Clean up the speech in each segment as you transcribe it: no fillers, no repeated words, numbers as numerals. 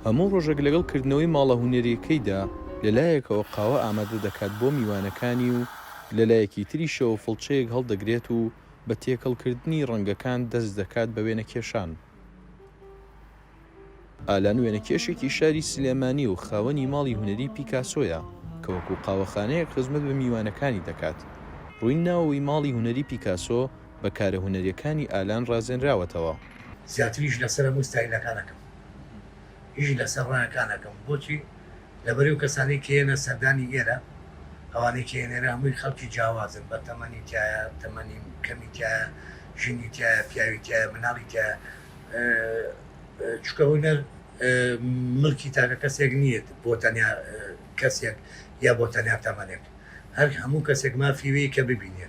هەموو ڕۆژێک لەگەڵکردنەوەی ماڵە هونەریەکەیدا لەلایەکەوە قاوە ئامادە دەکات بۆ میوانەکانی و لەلایەکی تریشەوە فڵچەیەک هەڵدەگرێت و بە تێکەڵکردنی ڕەنگەکان دەست دەکات بە وێنەکێشان. ئالان وێنەکێشێکی شاری سلێمانی و خاوەنی ماڵی هونەری پیکاسۆیە کە وەکو قاوەخانەیەک خزمەت بە میوانەکانی دەکات. ڕووی ناوەوەی ماڵی هونەری پیکاسۆ بە کارە هونەریەکانی ئالان ڕازێنراوەتەوە. زیاتریش لەسەر مستایلەکانەکەم، هیچ لەسەر ڕانەکانەکەم. بۆچی؟ لەبەرەوە کەسانی کێنە سەردانی ئێرە، ئەوانەی کێنێرە هەمووی خەڵکی جیاوازن، بە تەمەنی تایە، تەمەنی کەمی تایە، ژنی تایە، پیاوی تایە، مناڵی تایە. چکە هونەر ملکی تاکە کەسێک نییە بۆ تەنیا کەسێک یا بۆ تەنیا تەمەنێک، هەر هەموو کەسێک مافیوەیە کە ببینێ.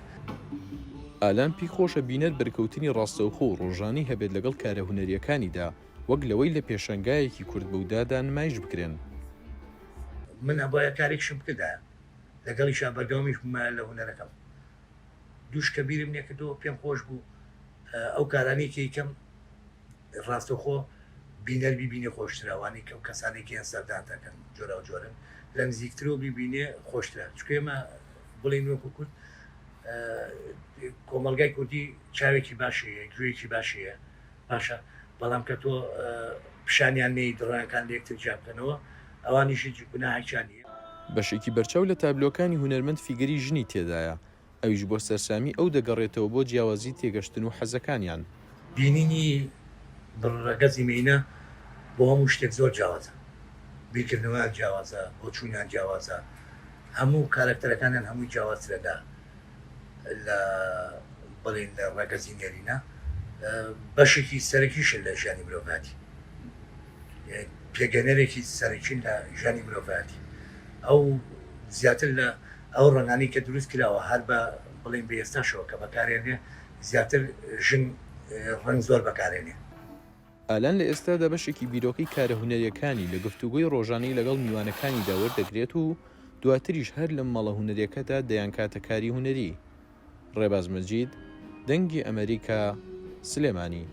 ئالان پێی خۆشە بینەر بەرکەوتنی ڕاستەوخۆ و ڕۆژانی هەبێت لەگەڵ کارە هونەریەکانیدا وەک لەوەی لە پێشەنگایەکی کورد بەودادا نمایش بکرێن. من ئەبایە کارێکشم بکردایە لەگەڵیشان بەردەوامیش بمایە لە هونەرەکەم. دووش کە بیرم نێکردەوە پێم خۆش بوو ئەو کارانێکی یکەم ڕاستەوخۆ بینەر بیبینێ خۆشتراوانی کە کەسانێکیان سەردان دەکەن جۆرا و جۆرن لە نزیکترەوە بیبینێ خۆشترا. چکە ئێمە بڵێن وەکو کورد کۆمەلگای کوردی چاوێکی باشەیە، گوێیەکی باشەیە، باشە، بەڵام کە تۆ پیشانیان نەی دڕانەکان لە یەکتر جیا بکەنەوە ئەوانیشی گوناهێکیانە. بەشێکی بەرچاو لە تابلۆکانی هونەرمەند فیگەری ژنی تێدایە، ئەویش بۆ سەرسامی ئەو دەگەڕێتەوە بۆ جیاوازی تێگەشتن و حەزەکانیان. بینینی ڕەگەزی مینە بۆ هەموو شتێک زۆر جیاوازە، بیرکردنەوەیان جیاوازە، بۆ چوونیان جیاوازە، هەموو کارکتەرەکانیان هەمووی جیاوازترەدا لە بڵێن لە ڕەگەزی نێرینە. بەشێکی سەرەکیشن لە ژیانی مرۆڤاتی، پێگەنەرێکی سەرەکین لە ژیانی مرۆڤاتی. ئەو زیاتر لە ئەو ڕەنگانی کە دروست کراوە هەر بە بڵێن بە ئێستاشەوە کە بەکارێنێ زیاتر ژن ڕنگ زۆر بەکارێنێ. ئالان لە ئێستادا بەشێکی بیرۆکەی کارە هونەریەکانی لە گفتوگۆی ڕۆژانەی لەگەڵ میوانەکانیدا وەردەگرێت و دواتریش هەر لەم ماڵە هونەریەکەدا دەیان کاتە کاری هونەری. ڕێباز مەجید، دەنگی ئەمریکا، سلێمانی.